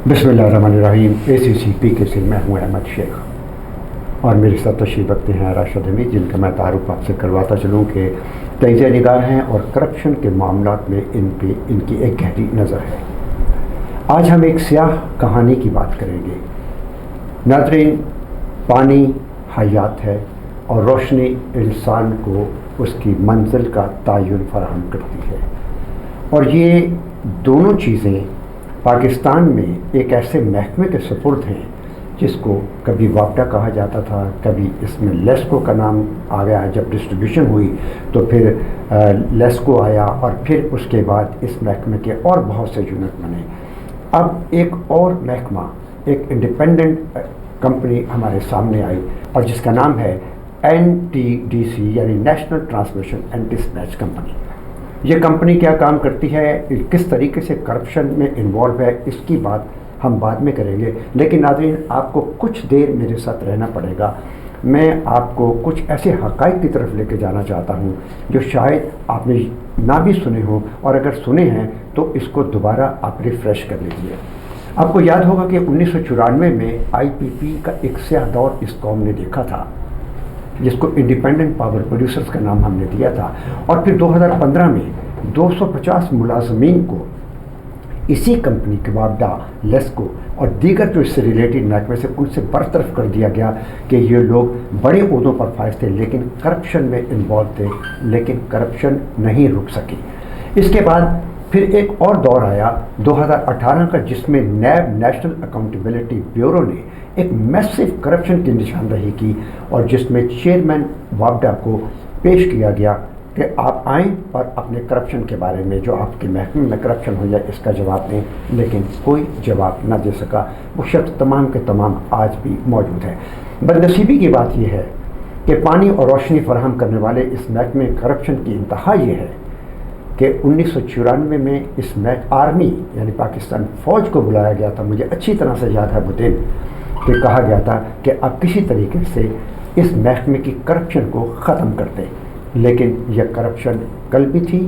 बिस्मिल्लाहिर्रहमानिर्रहीम। ACCP के से मैं हूँ अहमद शेख और मेरे साथ तशरीफ़ रखते हैं राशिद हमीद, जिनका मैं तारुफ आपसे करवाता चलूँ कि तजिज़ा निगार हैं और करप्शन के मामलात में इनकी एक गहरी नज़र है। आज हम एक स्याह कहानी की बात करेंगे। नाज़रीन, पानी हयात है और रोशनी इंसान को उसकी मंजिल का तयन फराहम करती है, और ये दोनों चीज़ें पाकिस्तान में एक ऐसे महकमे के सुपुर्द हैं जिसको कभी वापडा कहा जाता था, कभी इसमें लेस्को का नाम आ गया। जब डिस्ट्रीब्यूशन हुई तो फिर लेस्को आया और फिर उसके बाद इस महकमे के और बहुत से यूनिट बने। अब एक और महकमा, एक इंडिपेंडेंट कंपनी हमारे सामने आई और जिसका नाम है NTDC यानी national transmission and dispatch company. ये कंपनी क्या काम करती है, किस तरीके से करप्शन में इन्वॉल्व है, इसकी बात हम बाद में करेंगे। लेकिन नाज़रीन, आपको कुछ देर मेरे साथ रहना पड़ेगा। मैं आपको कुछ ऐसे हक़ाइक़ की तरफ लेके जाना चाहता हूँ जो शायद आपने ना भी सुने हो, और अगर सुने हैं तो इसको दोबारा आप रिफ़्रेश कर लीजिए। आपको याद होगा कि 1994 में IPP का एक स्याह दौर इस कौम ने देखा था, जिसको इंडिपेंडेंट पावर प्रोड्यूसर्स का नाम हमने दिया था। और फिर 2015 में 250 मुलाजमीन को इसी कंपनी के वापडा, लेस्को और दीगर जो इससे रिलेटेड महकमे से उनसे बरतरफ कर दिया गया कि ये लोग बड़े ओहदों पर फाइज थे लेकिन करप्शन में इन्वॉल्व थे, लेकिन करप्शन नहीं रुक सकी। इसके बाद फिर एक और दौर आया 2018 का, जिसमें नैब, नेशनल अकाउंटेबिलिटी ब्यूरो ने एक मैसिव करप्शन की निशानदही की और जिसमें चेयरमैन वापडा को पेश किया गया कि आप आएँ और अपने करप्शन के बारे में, जो आपके महकमे में करप्शन हो जाए, इसका जवाब दें। लेकिन कोई जवाब ना दे सका। वो शख्स तमाम के तमाम आज भी मौजूद है। बदनसीबी की बात यह है कि पानी और रोशनी फराहम करने वाले इस महकमे करप्शन की इंतहा ये है कि 1994 में इसमें आर्मी यानी पाकिस्तान फ़ौज को बुलाया गया था। मुझे अच्छी तरह से याद है वो दिन कि कहा गया था कि आप किसी तरीके से इस महकमे की करप्शन को ख़त्म कर दें। लेकिन यह करप्शन कल भी थी,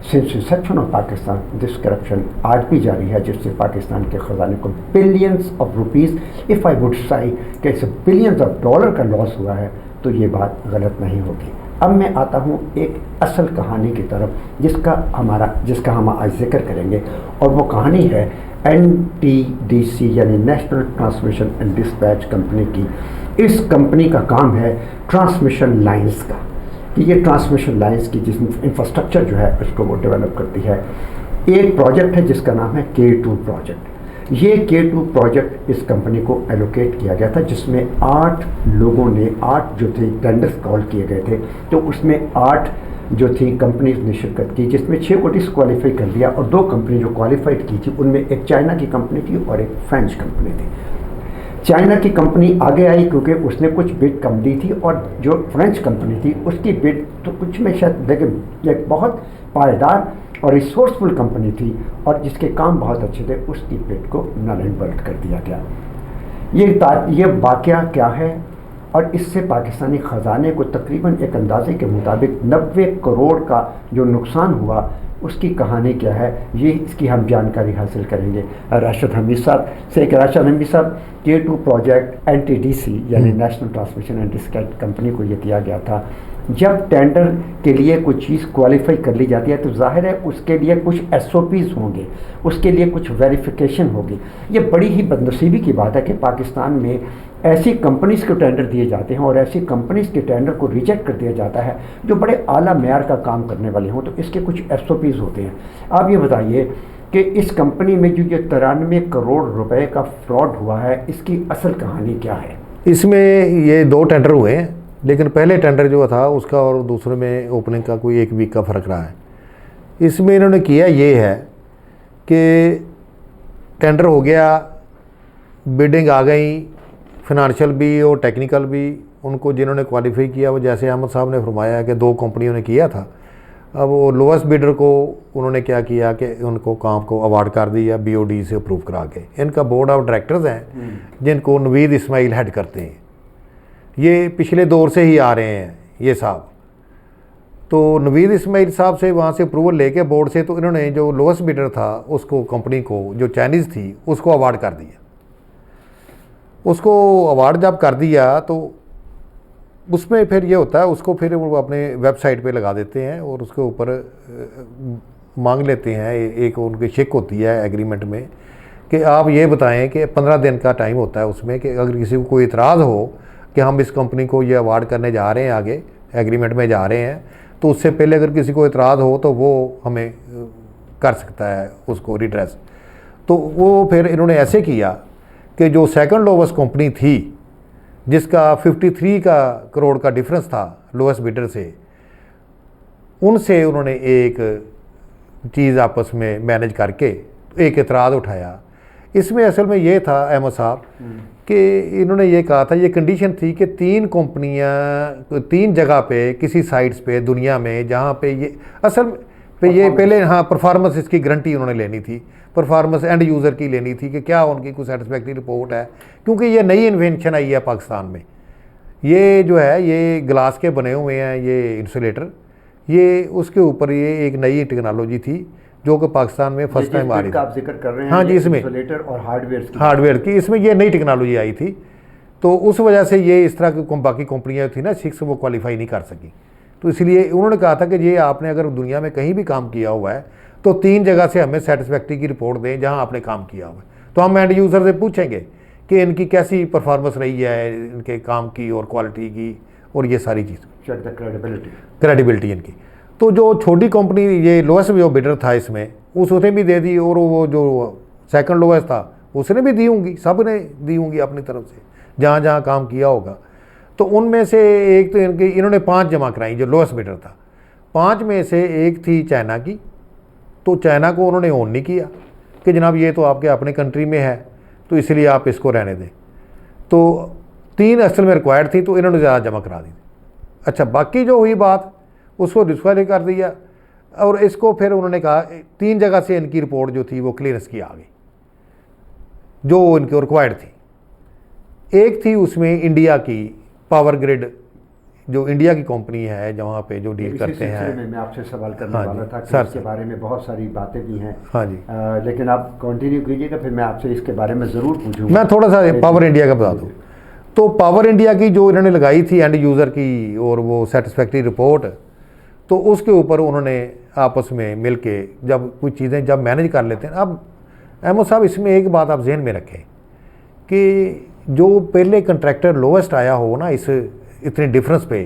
since Inception of Pakistan this corruption आज भी जारी है, जिससे पाकिस्तान के ख़जाने को billions of rupees, if I would say कि इसे बिलियंस ऑफ डॉलर का लॉस हुआ है, तो ये बात गलत नहीं होगी। अब मैं आता हूँ एक असल कहानी की तरफ, जिसका हम आज जिक्र करेंगे, और वो कहानी है NTDC यानी national transmission and dispatch company की। इस कंपनी का काम है ट्रांसमिशन लाइंस का, कि ये ट्रांसमिशन लाइंस की जिस इंफ्रास्ट्रक्चर जो है उसको वो डेवलप करती है। एक प्रोजेक्ट है जिसका नाम है K2 प्रोजेक्ट। ये K2 प्रोजेक्ट इस कंपनी को एलोकेट किया गया था, जिसमें 8 लोगों ने, 8 जो थे टेंडर्स कॉल किए गए थे, तो उसमें 8 जो थी कंपनीज ने शिरकत की, जिसमें 6 को डिसक्वालीफाई कर दिया। और 2 कंपनी जो क्वालिफाइड की थी उनमें एक चाइना की कंपनी थी और एक फ्रेंच कंपनी थी। चाइना की कंपनी आगे आई क्योंकि उसने कुछ बिड कम दी थी, और जो फ्रेंच कंपनी थी उसकी बिड तो कुछ में शायद, लेकिन एक बहुत पायदार और रिसोर्सफुल कंपनी थी और जिसके काम बहुत अच्छे थे, उसकी बिड को नल एंड वोइड कर दिया गया। ये वाक़या क्या है, और इससे पाकिस्तानी ख़जाने को तकरीबन एक अंदाजे के मुताबिक 90 करोड़ का जो नुकसान हुआ, उसकी कहानी क्या है, ये इसकी हम जानकारी हासिल करेंगे राशिद हमीद साहब से। राशिद हमीद साहब, K2 प्रोजेक्ट NTDC यानी national transmission and dispatch company को ये दिया गया था। जब टेंडर के लिए कोई चीज़ क्वालिफाई कर ली जाती है तो जाहिर है उसके लिए कुछ SOPs होंगे, उसके लिए कुछ वेरिफिकेशन होगी। ये बड़ी ही बदनसीबी की बात है कि पाकिस्तान में ऐसी कंपनीज़ को टेंडर दिए जाते हैं और ऐसी कंपनीज़ के टेंडर को रिजेक्ट कर दिया जाता है जो बड़े आला मेयार का काम करने वाले हों, तो इसके कुछ SOPs होते हैं। आप ये बताइए कि इस कंपनी में जो ये 93 करोड़ रुपए का फ्रॉड हुआ है, इसकी असल कहानी क्या है? इसमें ये 2 टेंडर हुए हैं, लेकिन पहले टेंडर जो था उसका और दूसरे में ओपनिंग का कोई 1 वीक का फ़र्क रहा है। इसमें इन्होंने किया ये है कि टेंडर हो गया, बिडिंग आ गई, फिनंशियल भी और टेक्निकल भी। उनको जिन्होंने क्वालिफाई किया, वो जैसे अहमद साहब ने फरमाया कि 2 कंपनियों ने किया था। अब वो लोएस्ट बिडर को उन्होंने क्या किया कि उनको काम को अवार्ड कर दिया BOD से अप्रूव करा के। इनका बोर्ड ऑफ डायरेक्टर्स हैं जिनको नवीद इस्माइल हेड करते हैं। ये पिछले दौर से ही आ रहे हैं ये साहब। तो नवीद इस्माइल साहब से वहाँ से अप्रूवल लेके बोर्ड से, तो इन्होंने जो लोएस्ट बिडर था उसको, कंपनी को जो चाइनीज़ थी उसको अवार्ड कर दिया। उसको अवार्ड जब कर दिया तो उसमें फिर ये होता है, उसको फिर वो अपने वेबसाइट पे लगा देते हैं और उसके ऊपर मांग लेते हैं, एक उनकी शेक होती है एग्रीमेंट में कि आप ये बताएं कि 15 दिन का टाइम होता है उसमें, कि अगर किसी को कोई इतराज़ हो कि हम इस कंपनी को ये अवार्ड करने जा रहे हैं, आगे एग्रीमेंट में जा रहे हैं, तो उससे पहले अगर किसी को इतराज़ हो तो वो हमें कर सकता है उसको रिड्रेस। तो वो फिर इन्होंने ऐसे किया कि जो सेकंड लोवेस्ट कंपनी थी जिसका 53 करोड़ का डिफरेंस था लोएस्ट बिडर से, उनसे उन्होंने एक चीज़ आपस में मैनेज करके एक एतराज़ उठाया। इसमें असल में ये था अहमद साहब कि इन्होंने ये कहा था, ये कंडीशन थी कि 3 कंपनियां 3 जगह पे किसी साइट्स पे दुनिया में जहाँ पे ये असल पे ये पहले, हाँ, परफॉर्मेंस इसकी गारंटी उन्होंने लेनी थी, परफॉर्मेंस एंड यूज़र की लेनी थी कि क्या उनकी कोई सेटिस्फैक्ट्री रिपोर्ट है, क्योंकि ये नई इन्वेंशन आई है पाकिस्तान में। ये जो है ये ग्लास के बने हुए हैं ये इंसुलेटर, ये उसके ऊपर ये एक नई टेक्नोलॉजी थी जो कि पाकिस्तान में फर्स्ट टाइम आ रही थी। आप जिक्र कर रहे हैं, हाँ जी, इसमें इंसुलेटर और हार्डवेयर की इसमें ये नई टेक्नोलॉजी आई थी, तो उस वजह से ये इस तरह की बाकी कंपनियाँ थी ना 6 वो क्वालिफाई नहीं कर सकी। तो इसलिए उन्होंने कहा था कि ये आपने अगर दुनिया में कहीं भी काम किया हुआ है तो 3 जगह से हमें सेटिस्फैक्ट्री की रिपोर्ट दें जहाँ आपने काम किया हुआ है। तो हम एंड यूज़र से पूछेंगे कि इनकी कैसी परफॉर्मेंस रही है, इनके काम की और क्वालिटी की और ये सारी चीज़, क्रेडिबिलिटी इनकी। तो जो छोटी कंपनी, ये लोएस्ट जो बिडर था इसमें, उसने भी दे दी, और वो जो सेकंड लोएस्ट था उसने भी दी होंगी, सब ने दी होंगी अपनी तरफ से जहाँ जहाँ काम किया होगा। तो उनमें से एक तो इन्होंने 5 जमा कराई जो लोएस्ट बिडर था। 5 में से एक थी चाइना की, तो चाइना को उन्होंने ऑन नहीं किया कि जनाब ये तो आपके अपने कंट्री में है तो इसलिए आप इसको रहने दें। तो 3 असल में रिक्वायर्ड थी, तो इन्होंने ज़्यादा जमा करा दी। अच्छा, बाकी जो हुई बात उसको डिस्क्वालीफाई कर दिया, और इसको फिर उन्होंने कहा 3 जगह से इनकी रिपोर्ट जो थी वो क्लियरेंस की आ गई जो इनकी रिक्वायर्ड थी। एक थी उसमें इंडिया की पावर ग्रिड, जो इंडिया की कंपनी है जहाँ पे जो डील करते हैं। मैं आपसे सवाल करने हाँ वाला जी, था कि सर, इसके बारे में बहुत सारी बातें भी हैं। हाँ जी, लेकिन आप कंटिन्यू कीजिएगा, फिर मैं आपसे इसके बारे में ज़रूर पूछूंगा। मैं थोड़ा सा पावर इंडिया का बता दूँ। तो पावर इंडिया की जो इन्होंने लगाई थी एंड यूज़र की और वो सेटिस्फैक्ट्री रिपोर्ट, तो उसके ऊपर उन्होंने आपस में मिल के जब कुछ चीज़ें जब मैनेज कर लेते हैं। अब अहमद साहब इसमें एक बात आप जहन में रखें कि जो पहले कंट्रैक्टर लोवेस्ट आया हो ना इस इतने डिफरेंस पे,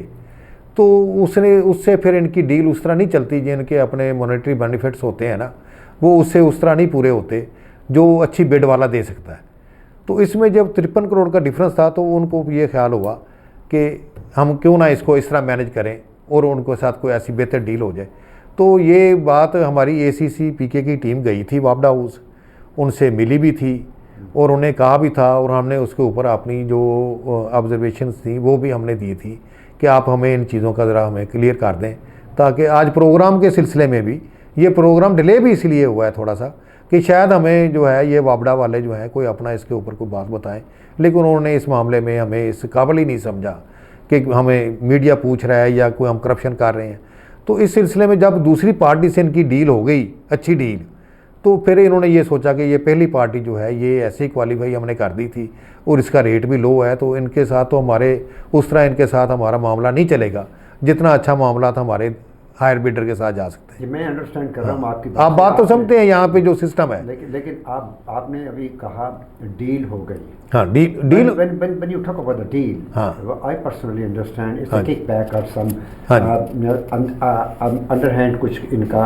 तो उससे फिर इनकी डील उस तरह नहीं चलती, जिनके अपने मॉनेटरी बेनिफिट्स होते हैं ना, वो उससे उस तरह नहीं पूरे होते जो अच्छी बिड वाला दे सकता है। तो इसमें जब 53 करोड़ का डिफरेंस था तो उनको ये ख्याल हुआ कि हम क्यों ना इसको इस तरह मैनेज करें और उनके साथ कोई ऐसी बेहतर डील हो जाए। तो ये बात हमारी ACC PK की टीम गई थी वापडा हाउस, उनसे मिली भी थी और उन्हें कहा भी था, और हमने उसके ऊपर अपनी जो ऑब्जर्वेशंस थी वो भी हमने दी थी कि आप हमें इन चीज़ों का ज़रा हमें क्लियर कर दें, ताकि आज प्रोग्राम के सिलसिले में भी, ये प्रोग्राम डिले भी इसलिए हुआ है थोड़ा सा कि शायद हमें जो है ये वापडा वाले जो है कोई अपना इसके ऊपर कोई बात बताएं, लेकिन उन्होंने इस मामले में हमें इस काबिल ही नहीं समझा कि हमें मीडिया पूछ रहा है या कोई हम करप्शन कर रहे हैं। तो इस सिलसिले में जब दूसरी पार्टी से इनकी डील हो गई, अच्छी डील, तो फिर इन्होंने ये सोचा कि ये पहली पार्टी जो है ये ऐसे ही क्वालिफाई हमने कर दी थी और इसका रेट भी लो है, तो इनके साथ तो हमारे उस तरह इनके साथ हमारा मामला नहीं चलेगा जितना अच्छा मामला था हमारे हायर बिडर के साथ जा सकते हैं। मैं अंडरस्टैंड कर रहा हूँ आपकी आप बात तो समझते हैं यहाँ पे जो सिस्टम है। लेकिन आपने अभी कहा डील हो गई। हाँ, deal when you talk about the deal, हाँ, I personally understand it's हाँ, a kickback or some हाँ, underhand कुछ इनका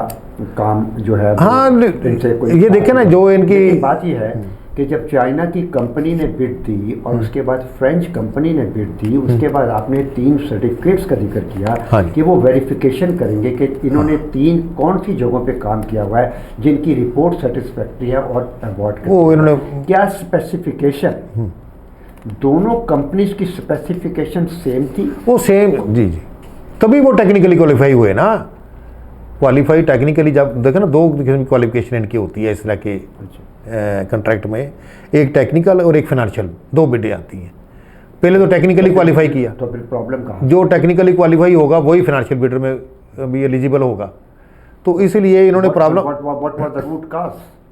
काम जो है। हाँ, ये देखें ना जो इनकी बात ये है कि जब चाइना की कंपनी ने बिड दी और उसके बाद फ्रेंच कंपनी ने बिड दी, उसके बाद आपने 3 सर्टिफिकेट्स का जिक्र किया कि वो वेरिफिकेशन करेंगे कि इन्होंने 3 कौन सी जगहों पे काम किया हुआ है जिनकी रिपोर्ट सेटिस्फैक्ट्री है और अवार्ड वो इन्होंने क्या स्पेसिफिकेशन, दोनों कंपनीज की स्पेसिफिकेशन सेम थी? वो सेम, जी, तभी वो टेक्निकली क्वालिफाई हुए ना। क्वालिफाई टेक्निकली जब देखें ना, 2 किस्म की क्वालिफिकेशन इनकी होती है इस तरह के कंट्रैक्ट में, एक टेक्निकल और एक फाइनेंशियल, 2 बिडें आती हैं। पहले तो टेक्निकली क्वालिफाई किया, तो फिर प्रॉब्लम कहाँ? जो टेक्निकली क्वालिफाई होगा वही फाइनेंशियल बिडर में भी एलिजिबल होगा। तो इसलिए इन्होंने प्रॉब्लम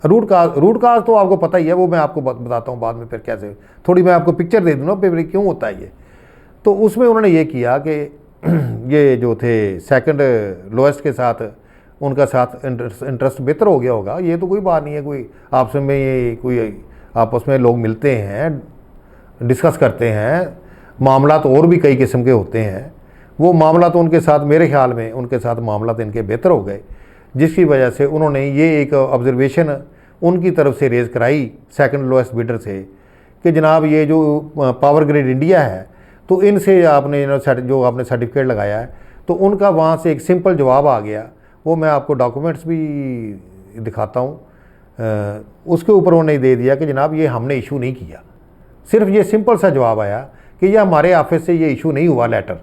रूट काज तो आपको पता ही है, वो मैं आपको बताता हूँ बाद में फिर कैसे, थोड़ी मैं आपको पिक्चर दे दूँ ना फिर क्यों होता है ये। तो उसमें उन्होंने ये किया कि ये जो थे सेकंड लोएस्ट के साथ उनका साथ इंटरेस्ट बेहतर हो गया होगा, ये तो कोई बात नहीं है, कोई आपस में ये कोई आपस में लोग मिलते हैं, डिस्कस करते हैं, मामला तो और भी कई किस्म के होते हैं। वो मामला तो उनके साथ मेरे ख्याल में उनके साथ मामला तो इनके बेहतर हो गए, जिसकी वजह से उन्होंने ये एक ऑब्जर्वेशन उनकी तरफ से रेज़ कराई सेकंड लोएस्ट बिडर से कि जनाब ये जो पावर ग्रिड इंडिया है तो इनसे आपने जो आपने सर्टिफिकेट लगाया है, तो उनका वहाँ से एक सिंपल जवाब आ गया। वो मैं आपको डॉक्यूमेंट्स भी दिखाता हूँ। उसके ऊपर उन्होंने दे दिया कि जनाब ये हमने इशू नहीं किया, सिर्फ ये सिंपल सा जवाब आया कि ये हमारे ऑफिस से ये इशू नहीं हुआ लेटर।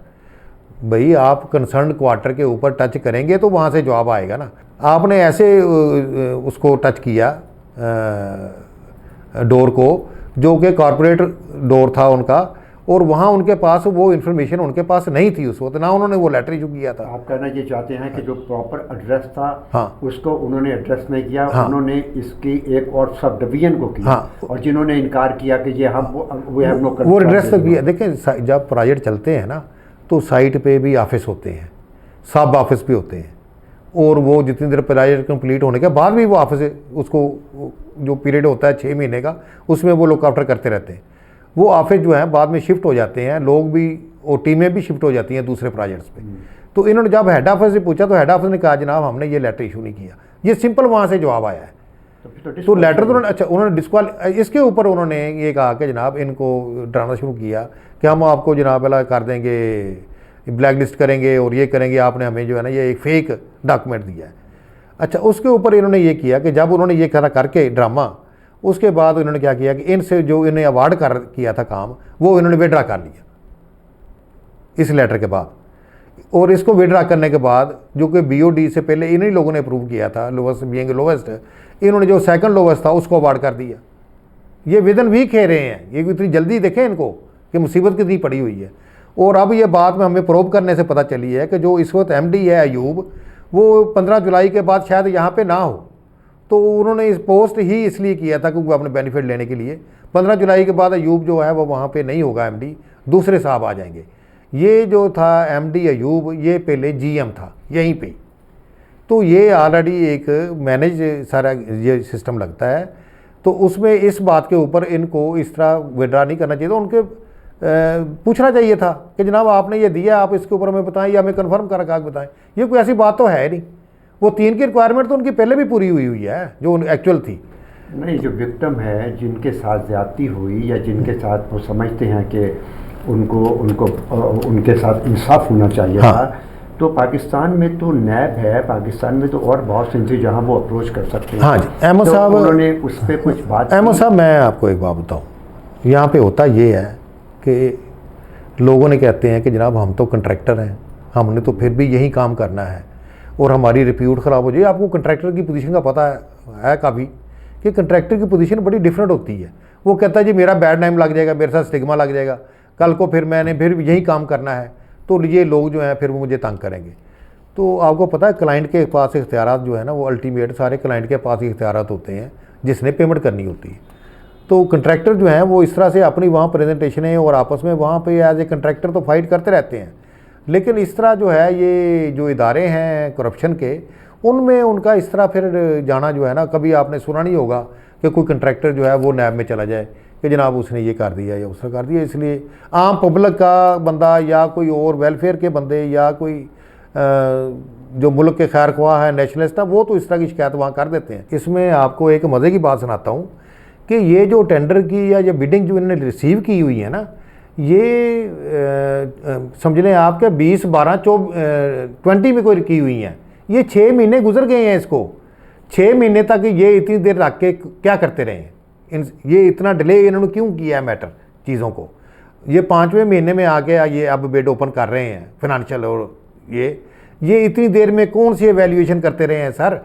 भाई आप कंसर्न क्वार्टर के ऊपर टच करेंगे तो वहाँ से जवाब आएगा ना। आपने ऐसे उसको टच किया डोर को, जो कि कॉरपोरेट डोर था उनका, और वहाँ उनके पास वो इन्फॉर्मेशन उनके पास नहीं थी उस वक्त, ना उन्होंने वो लेटर इशू किया था। आप कहना ये चाहते हैं कि जो प्रॉपर एड्रेस था, हाँ, उसको उन्होंने एड्रेस नहीं किया, हाँ, उन्होंने इसकी एक और सब डिवीजन को किया, हाँ, और जिन्होंने इनकार किया कि ये हम वो एड्रेस तक किया। देखें जब प्रोजेक्ट चलते हैं ना तो साइट पे भी ऑफिस होते हैं, सब ऑफिस भी होते हैं, और वो जितनी देर प्रोजेक्ट कंप्लीट होने के बाद भी वो ऑफिस उसको जो पीरियड होता है 6 महीने का, उसमें वो लोग आफ्टर करते रहते हैं। वो ऑफिस जो है बाद में शिफ्ट हो जाते हैं, लोग भी और टीमें भी शिफ्ट हो जाती हैं दूसरे प्रोजेक्ट्स पे। तो इन्होंने जब हेड ऑफिस से पूछा तो हेड ऑफिस ने कहा जनाब हमने ये लेटर इशू नहीं किया, ये सिंपल वहाँ से जवाब आया है। तो लेटर तो उन्होंने उन्होंने डिस्क्वाल इसके ऊपर उन्होंने ये कहा कि जनाब इनको डराना शुरू किया कि हम आपको जनाब अला कर देंगे, ब्लैक लिस्ट करेंगे और ये करेंगे, आपने हमें जो है ना ये एक फेक डॉक्यूमेंट दिया है। अच्छा, उसके ऊपर इन्होंने ये किया कि जब उन्होंने ये करा करके ड्रामा, उसके बाद इन्होंने क्या किया कि इनसे जो इन्हें अवार्ड कर किया था काम, वो इन्होंने विड्रा कर लिया इस लेटर के बाद। और इसको विड्रा करने के बाद जो कि BOD से पहले इन्हीं लोगों ने अप्रूव किया था, लोवेस्ट बीइंग लोवेस्ट, इन्होंने जो सेकंड लोवेस्ट था उसको अवार्ड कर दिया। ये विदिन वीक कह रहे हैं, ये इतनी जल्दी देखें इनको कि मुसीबत कितनी पड़ी हुई है। और अब ये बात में हमें प्रोब करने से पता चली है कि जो इस वक्त MD है अयूब, वो 15 जुलाई के बाद शायद यहाँ पे ना हो, तो उन्होंने इस पोस्ट ही इसलिए किया था क्योंकि अपने बेनिफिट लेने के लिए। 15 जुलाई के बाद अयूब जो है वो वहाँ पे नहीं होगा MD, दूसरे साहब आ जाएंगे। ये जो था MD अयूब, ये पहले GM था यहीं पे, तो ये ऑलरेडी एक मैनेज सारा ये सिस्टम लगता है। तो उसमें इस बात के ऊपर इनको इस तरह विड्रा नहीं करना चाहिए, तो उनके पूछना चाहिए था कि जनाब आपने ये दिया, आप इसके ऊपर हमें बताएं या हमें कन्फर्म कर के बताएं। ये कोई ऐसी बात तो है नहीं। वो 3 की रिक्वायरमेंट तो उनकी पहले भी पूरी हुई है जो एक्चुअल थी। नहीं, जो विक्टिम है जिनके साथ ज्यादती हुई या जिनके साथ वो समझते हैं कि उनके साथ इंसाफ होना चाहिए था, तो पाकिस्तान में तो नैब है, पाकिस्तान में तो और बहुत सी थी जहाँ वो अप्रोच कर सकते हैं। हाँ जी, अहमद साहब, तो उन्होंने उस पर कुछ बात। अहमद साहब, मैं आपको एक बात बताऊँ, यहाँ पे होता ये है कि लोगों ने कहते हैं कि जनाब हम तो कंट्रैक्टर हैं, हमने तो फिर भी यही काम करना है और हमारी रिप्यूट ख़राब हो जाए। आपको कंट्रैक्टर की पोजीशन का पता है काफ़ी कि कंट्रैक्टर की पोजीशन बड़ी डिफरेंट होती है। वो कहता है जी मेरा बैड नेम लग जाएगा, मेरे साथ स्टिग्मा लग जाएगा, कल को फिर मैंने फिर यही काम करना है, तो ये लोग जो हैं फिर वो मुझे तंग करेंगे। तो आपको पता है क्लाइंट के पास इख्तियारात जो है ना, वो अल्टीमेट सारे क्लाइंट के पास ही इख्तियारात होते हैं जिसने पेमेंट करनी होती है। तो कंट्रैक्टर जो हैं वो इस तरह से अपनी वहाँ प्रेजेंटेशन है और आपस में वहाँ पे एज ए कंट्रैक्टर तो फाइट करते रहते हैं, लेकिन इस तरह जो है ये जो इदारे हैं करप्शन के, उनमें उनका इस तरह फिर जाना जो है ना, कभी आपने सुना नहीं होगा कि कोई कंट्रैक्टर जो है वो नैब में चला जाए कि जनाब उसने ये कर दिया या उसने कर दिया। इसलिए आम पब्लिक का बंदा या कोई और वेलफेयर के बंदे या कोई जो मुल्क के खैर ख्वाह है, नेशनलिस्ट है, वो तो इस तरह की शिकायत वहाँ कर देते हैं। इसमें आपको एक मज़े की बात सुनाता हूँ कि ये जो टेंडर की या ये बिडिंग जो इन्होंने रिसीव की हुई है ना, ये समझ लें आपके 20, 12, 20 में कोई की हुई हैं। ये 6 महीने गुजर गए हैं इसको। 6 महीने तक ये इतनी देर रख के क्या करते रहे हैं, ये इतना डिले इन्होंने क्यों किया है मैटर चीज़ों को। ये 5वें महीने में आके ये अब बिड ओपन कर रहे हैं फिनंशियल, और ये इतनी देर में कौन सी एवेल्यूएशन करते रहे हैं सर।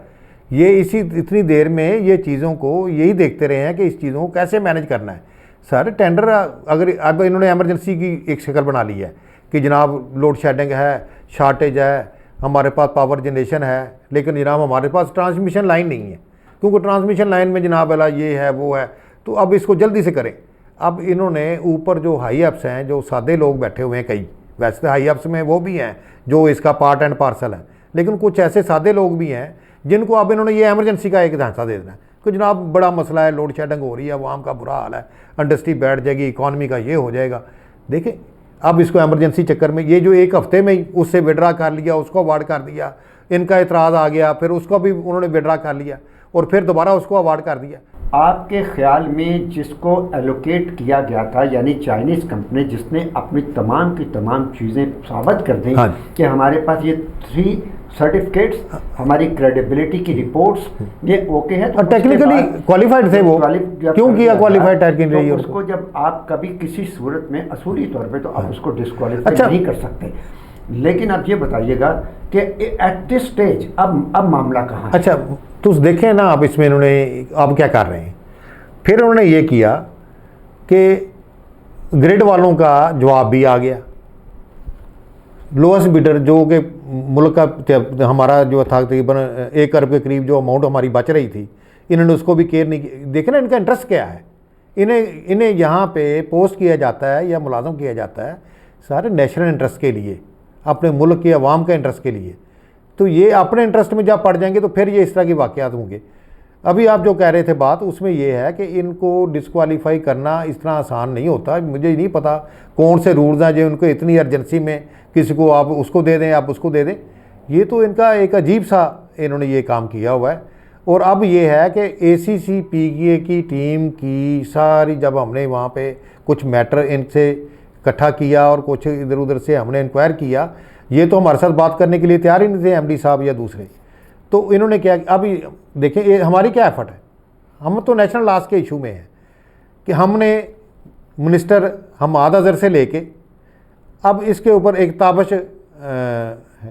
ये इतनी देर में ये चीज़ों को यही देखते रहे हैं कि इस चीज़ों को कैसे मैनेज करना है सर। टेंडर अगर अब इन्होंने एमरजेंसी की एक शक्ल बना ली है कि जनाब लोड शेडिंग है, शार्टेज है, हमारे पास पावर जनरेशन है, लेकिन जनाब हमारे पास ट्रांसमिशन लाइन नहीं है, क्योंकि ट्रांसमिशन लाइन में जनाब अला ये है वो है, तो अब इसको जल्दी से करें। अब इन्होंने ऊपर जो हाई अप्स हैं, जो सादे लोग बैठे हुए हैं, कई वैसे तो हाई अप्स में वो भी हैं जो इसका पार्ट एंड पार्सल है, लेकिन कुछ ऐसे सादे लोग भी हैं जिनको अब इन्होंने ये एमरजेंसी का एक ढांचा दे देना है कि जनाब बड़ा मसला है, लोड शेडिंग हो रही है, आवाम का बुरा हाल है, इंडस्ट्री बैठ जाएगी, इकॉनमी का ये हो जाएगा। देखें अब इसको एमरजेंसी चक्कर में ये जो एक हफ्ते में ही उससे विड्रा कर लिया, उसको अवार्ड कर दिया, इनका इतराज़ आ गया, फिर उसको भी उन्होंने विड्रा कर लिया और फिर दोबारा उसको अवार्ड कर दिया। आपके ख्याल में जिसको एलोकेट किया गया था, यानी चाइनीज़ कंपनी जिसने अपनी तमाम की तमाम चीज़ें साबित कर दी कि हमारे पास ये 3 सर्टिफिकेट्स, हमारी क्रेडिबिलिटी की रिपोर्ट्स ये ओके है, तो टेक्निकली क्वालिफाइड थे वो, क्यों किया क्वालिफाइड टेक्निकली? उसको जब आप कभी किसी सूरत में असूली तौर पे तो आप उसको डिस्क्वालीफाई नहीं कर सकते। लेकिन अब ये बताइएगा कि एट दिस स्टेज अब मामला कहाँ है? अच्छा तो देखें ना, अब इसमें इन्होंने अब क्या कर रहे हैं, फिर उन्होंने ये किया कि ग्रिड वालों का जवाब भी आ गया। लोएस्ट बिडर जो कि मुल्क का हमारा जो था तकरीबन 1 अरब के करीब जो अमाउंट हमारी बच रही थी, इन्होंने उसको भी केयर नहीं किया। देखें ना इनका इंटरेस्ट क्या है, इन्हें यहाँ पे पोस्ट किया जाता है या मुलाजम किया जाता है सारे नेशनल इंटरेस्ट के लिए, अपने मुल्क के अवाम के इंटरेस्ट के लिए। तो ये अपने इंटरेस्ट में जब पड़ जाएंगे तो फिर ये इस तरह की वाक़यात होंगे। अभी आप जो कह रहे थे बात, उसमें ये है कि इनको डिस्क्वालीफाई करना इस तरह आसान नहीं होता। मुझे नहीं पता कौन से रूल्स हैं जो उनको इतनी अर्जेंसी में किसी को आप उसको दे दें, आप उसको दे दें। ये तो इनका एक अजीब सा इन्होंने ये काम किया हुआ है। और अब ये है कि ACCPA की टीम की सारी, जब हमने वहाँ पे कुछ मैटर इनसे इकट्ठा किया और कुछ इधर उधर से हमने इंक्वायर किया, ये तो हमारे साथ बात करने के लिए तैयार ही नहीं थे MD साहब या दूसरे। तो इन्होंने क्या, अभी देखें ये हमारी क्या एफर्ट है, हम तो नेशनल लॉस के इशू में हैं कि हमने मिनिस्टर हम आदाजर से लेके अब इसके ऊपर एक ताबश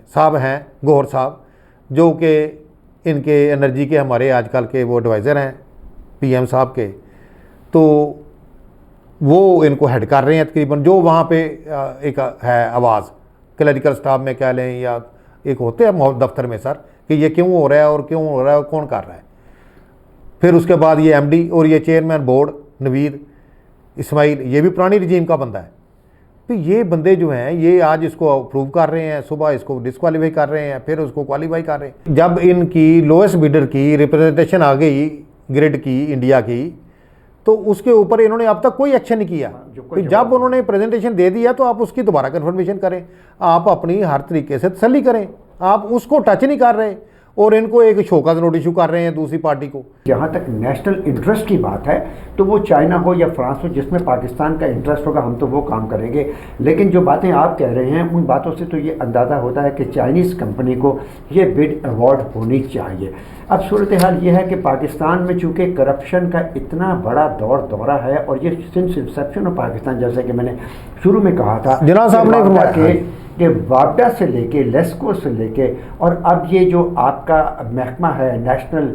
साहब हैं, गौहर साहब, जो कि इनके एनर्जी के हमारे आजकल के वो एडवाइज़र हैं PM साहब के, तो वो इनको हेड कर रहे हैं तकरीबन। जो वहाँ पे एक है आवाज़ क्लरिकल स्टाफ में कह लें या एक होते हैं दफ्तर में सर कि ये क्यों हो रहा है और क्यों हो रहा है और कौन कर रहा है। फिर उसके बाद ये MD और ये चेयरमैन बोर्ड नवीद इस्माइल, ये भी पुरानी रजीम का बंदा है। तो ये बंदे जो हैं ये आज इसको अप्रूव कर रहे हैं, सुबह इसको डिस्क्वालीफाई कर रहे हैं, फिर उसको क्वालीफाई कर रहे हैं। जब इनकी लोएस्ट बिडर की रिप्रेजेंटेशन आ गई ग्रिड की, इंडिया की, तो उसके ऊपर इन्होंने अब तक कोई एक्शन नहीं किया। तो जब उन्होंने प्रेजेंटेशन दे दिया तो आप उसकी दोबारा कन्फर्मेशन करें, आप अपनी हर तरीके से तसल्ली करें। आप उसको टच नहीं कर रहे और इनको एक शोकत नोटिस इशू कर रहे हैं दूसरी पार्टी को। जहाँ तक नेशनल इंटरेस्ट की बात है तो वो चाइना हो या फ्रांस हो, जिसमें पाकिस्तान का इंटरेस्ट होगा हम तो वो काम करेंगे। लेकिन जो बातें आप कह रहे हैं उन बातों से तो ये अंदाज़ा होता है कि चाइनीज़ कंपनी को ये बिड अवार्ड होनी चाहिए। अब सूरत हाल ये है कि पाकिस्तान में चूँकि करप्शन का इतना बड़ा दौरा है और ये सिंस इंसेप्शन ऑफ पाकिस्तान, जैसे कि मैंने शुरू में कहा था, जिन्ना साहब ने कि वापडा से लेके लेस्को से लेके और अब ये जो आपका महकमा है national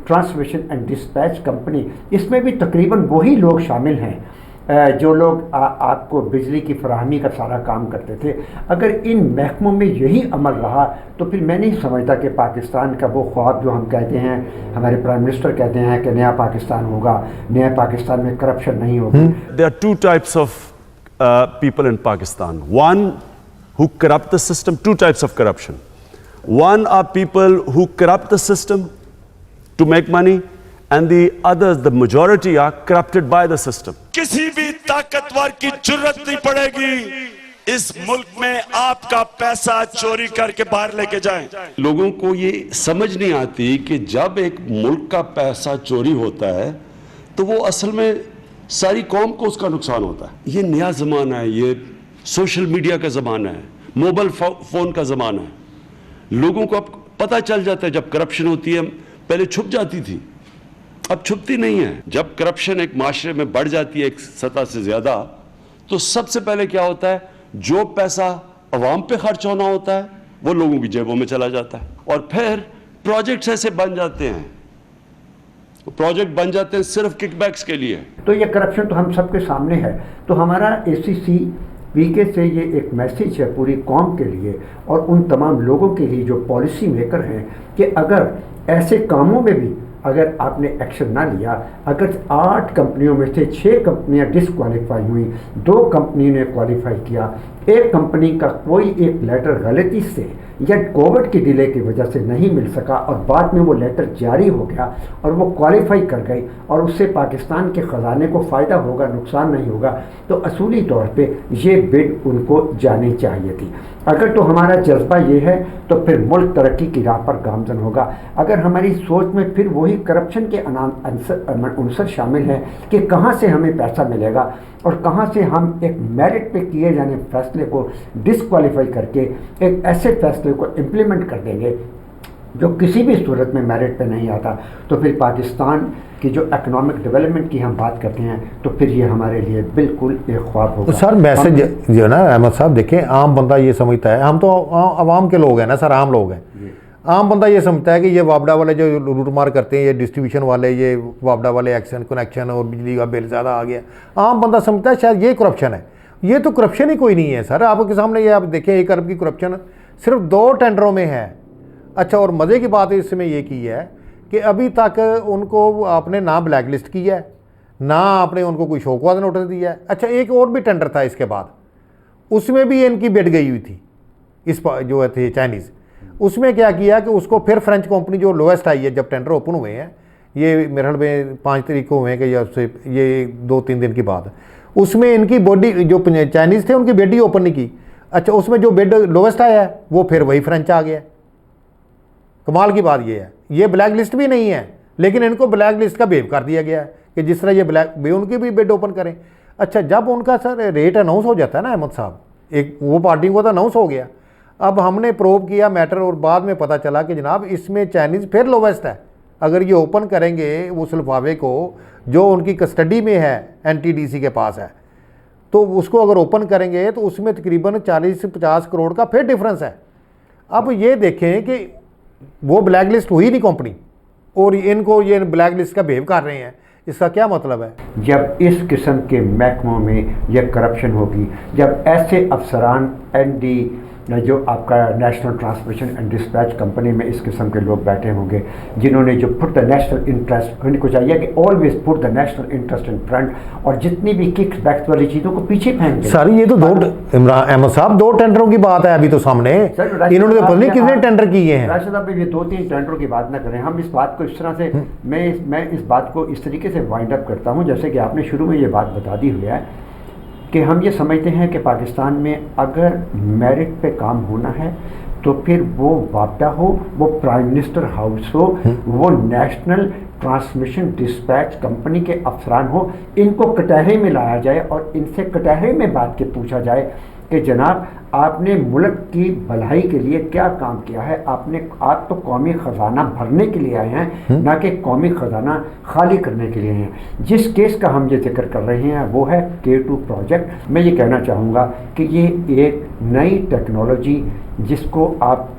transmission and dispatch company, इसमें भी तकरीबन वही लोग शामिल हैं जो लोग आपको बिजली की फराहमी का सारा काम करते थे। अगर इन महकमों में यही अमल रहा तो फिर मैं नहीं समझता कि पाकिस्तान का वो ख्वाब जो हम कहते हैं, हमारे प्राइम मिनिस्टर कहते हैं कि नया पाकिस्तान होगा, नया पाकिस्तान में करप्शन नहीं होगी। There are 2 types of people in Pakistan. One who corrupt the system, 2 types of corruption. One are people who corrupt the system to make money, and the others, the majority, are corrupted by the system. किसी भी ताकतवर की जरूरत नहीं पड़ेगी इस मुल्क में आपका पैसा चोरी करके बाहर लेके जाएं। लोगों को ये समझ नहीं आती कि जब एक मुल्क का पैसा चोरी होता है तो वो असल में सारी कौम को उसका नुकसान होता है। ये नया ज़माना है, ये सोशल मीडिया का ज़माना है, मोबाइल फ़ोन का ज़माना है। लोगों को अब पता चल जाता है, जब करप्शन होती है पहले छुप जाती थी, अब छुपती नहीं है। जब करप्शन एक माशरे में बढ़ जाती है एक सतह से ज़्यादा, तो सबसे पहले क्या होता है, जो पैसा अवाम पे खर्च होना होता है वो लोगों की जेबों में चला जाता है। और फिर प्रोजेक्ट्स ऐसे बन जाते हैं, प्रोजेक्ट बन जाते हैं सिर्फ किकबैक्स के लिए। तो ये करप्शन तो हम सबके सामने है। तो हमारा ACC पीके से ये एक मैसेज है पूरी कौम के लिए और उन तमाम लोगों के लिए जो पॉलिसी मेकर हैं कि अगर ऐसे कामों में भी अगर आपने एक्शन ना लिया, अगर 8 कंपनियों में से 6 कंपनियां डिसक्वालीफाई हुई, 2 कंपनी ने क्वालिफाई किया, एक कंपनी का कोई एक लेटर गलती से या कोविड की डिले की वजह से नहीं मिल सका और बाद में वो लेटर जारी हो गया और वो क्वालिफाई कर गई और उससे पाकिस्तान के ख़जाने को फ़ायदा होगा, नुकसान नहीं होगा, तो असूली तौर पे ये बिड उनको जानी चाहिए थी। अगर तो हमारा जज्बा ये है तो फिर मुल्क तरक्की की राह पर गामजन होगा। अगर हमारी सोच में फिर वही करप्शन के अंसर शामिल हैं कि कहाँ से हमें पैसा मिलेगा और कहाँ से हम एक मेरिट पे किए जाने फैसले को डिसक्वालीफाई करके एक ऐसे फैसले को इम्प्लीमेंट कर देंगे जो किसी भी सूरत में मेरिट पे नहीं आता, तो फिर पाकिस्तान की जो इकोनॉमिक डेवलपमेंट की हम बात करते हैं तो फिर ये हमारे लिए बिल्कुल एक ख्वाब होगा। सर मैसेज जो है ना अहमद साहब, देखें आम बंदा ये समझता है, हम तो आवाम के लोग हैं ना सर, आम लोग हैं, आम बंदा ये समझता है कि ये वापडा वाले जो लूटमार करते हैं, ये डिस्ट्रीब्यूशन वाले, ये वापडा वाले एक्शन कनेक्शन और बिजली का बिल ज़्यादा आ गया, आम बंदा समझता है शायद ये करप्शन है। ये तो करप्शन ही कोई नहीं है सर, आपके सामने ये आप देखें 1 अरब की करप्शन सिर्फ 2 टेंडरों में है। अच्छा, और मज़े की बात इसमें ये की है कि अभी तक उनको आपने ना ब्लैक लिस्ट किया है, ना आपने उनको कोई शौकवाद नोटिस दिया है। अच्छा, एक और भी टेंडर था इसके बाद, उसमें भी इनकी बिड गई हुई थी, इस जो थे चाइनीज़, उसमें क्या किया कि उसको फिर फ्रेंच कंपनी जो लोएस्ट आई है, जब टेंडर ओपन हुए हैं, ये मेरे ख्याल में 5 तारीख को हुए हैं कि या उससे ये 2-3 दिन की बात, उसमें इनकी बॉडी जो चाइनीज़ थे उनकी बिड ही ओपन नहीं की। अच्छा, उसमें जो बिड लोएस्ट आया है वो फिर वही फ्रेंच आ गया। कमाल की बात ये है, ये ब्लैक लिस्ट भी नहीं है लेकिन इनको ब्लैक लिस्ट का बेव कर दिया गया है कि जिस तरह ये ब्लैक वे उनकी भी बिड ओपन करें। अच्छा, जब उनका सर रेट अनाउंस हो जाता है ना अहमद साहब, एक वो पार्टी को तो अनाउंस हो गया, अब हमने प्रोब किया मैटर और बाद में पता चला कि जनाब इसमें चाइनीज़ फिर लोवेस्ट है। अगर ये ओपन करेंगे उस लिफाफे को जो उनकी कस्टडी में है, NTDC के पास है, तो उसको अगर ओपन करेंगे तो उसमें तकरीबन 40 से 50 करोड़ का फिर डिफरेंस है। अब ये देखें कि वो ब्लैक लिस्ट हुई नहीं कंपनी और इनको ये ब्लैक लिस्ट का बिहेव कर रहे हैं, इसका क्या मतलब है? जब इस किस्म के महकमों में यह करप्शन होगी, जब ऐसे अफसरान ND जो आपका national transmission and dispatch company में इस किस्म के लोग बैठे होंगे जिन्होंने जो पुट द नेशनल इंटरेस्ट, उनको चाहिए कि always put the national interest in front और जितनी भी किक्स बैक्स वाली चीज़ों को पीछे फेंक दें। सर ये तो इमरान अहमद साहब 2 टेंडरों की बात है अभी तो सामने, इन्होंने तो पता नहीं कितने टेंडर किए हैं। राशिद साहब, ये 2-3 टेंडरों की बात ना करें, हम इस बात को इस तरह से मैं इस बात को इस तरीके से वाइंड अप करता हूँ जैसे कि आपने शुरू में ये बात बता दी हुई है कि हम ये समझते हैं कि पाकिस्तान में अगर मेरिट पे काम होना है तो फिर वो वापडा हो, वो प्राइम मिनिस्टर हाउस हो, वो नेशनल ट्रांसमिशन डिस्पैच कंपनी के अफसरान हो, इनको कटहरे में लाया जाए और इनसे कटहरे में बात के पूछा जाए कि जनाब आपने मुल्क की भलाई के लिए क्या काम किया है। आप तो कौमी ख़जाना भरने के लिए आए हैं, ना कि कौमी ख़जाना खाली करने के लिए हैं। जिस केस का हम ये जिक्र कर रहे हैं वो है K2 प्रोजेक्ट। मैं ये कहना चाहूँगा कि ये एक नई टेक्नोलॉजी जिसको आप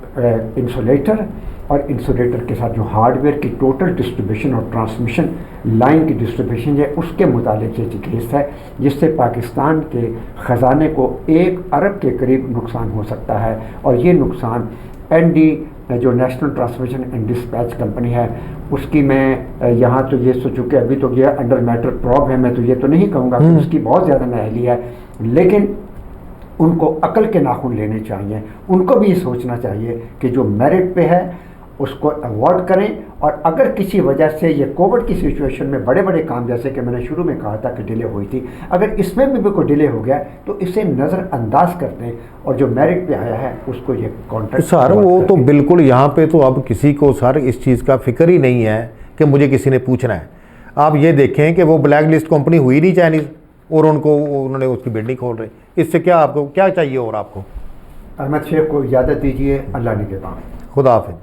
इंसुलेटर और इंसुलेटर के साथ जो हार्डवेयर की टोटल डिस्ट्रीब्यूशन और ट्रांसमिशन लाइन की डिस्ट्रीब्यूशन है उसके मुतालिक ये केस है जिससे पाकिस्तान के ख़जाने को 1 अरब के करीब नुकसान हो सकता है। और ये नुकसान ND जो national transmission and dispatch company है उसकी मैं यहाँ तो ये सोचूं कि अभी तो ये अंडर मैटर प्रॉब है, मैं तो ये तो नहीं कहूँगा कि उसकी बहुत ज़्यादा नाअहली है, लेकिन उनको अकल के नाखून लेने चाहिए। उनको भी ये सोचना चाहिए कि जो मेरिट पे है उसको अवॉर्ड करें और अगर किसी वजह से ये कोविड की सिचुएशन में बड़े बड़े काम जैसे कि मैंने शुरू में कहा था कि डिले हुई थी, अगर इसमें भी कोई डिले हो गया तो इसे नज़रअंदाज कर दें और जो मेरिट पे आया है उसको ये कॉन्ट्रैक्ट सर वो तो बिल्कुल यहाँ पे तो अब किसी को सर इस चीज़ का फिक्र ही नहीं है कि मुझे किसी ने पूछना है। आप ये देखें कि वो ब्लैक लिस्ट कंपनी हुई नहीं चाइनीज़ और उन्होंने उसकी बिड नहीं खोल रही, इससे क्या आपको क्या चाहिए और आपको? अहमद शेख को इजाज़त दीजिए, अल्लाह निगहबान। खुदा हाफिज़।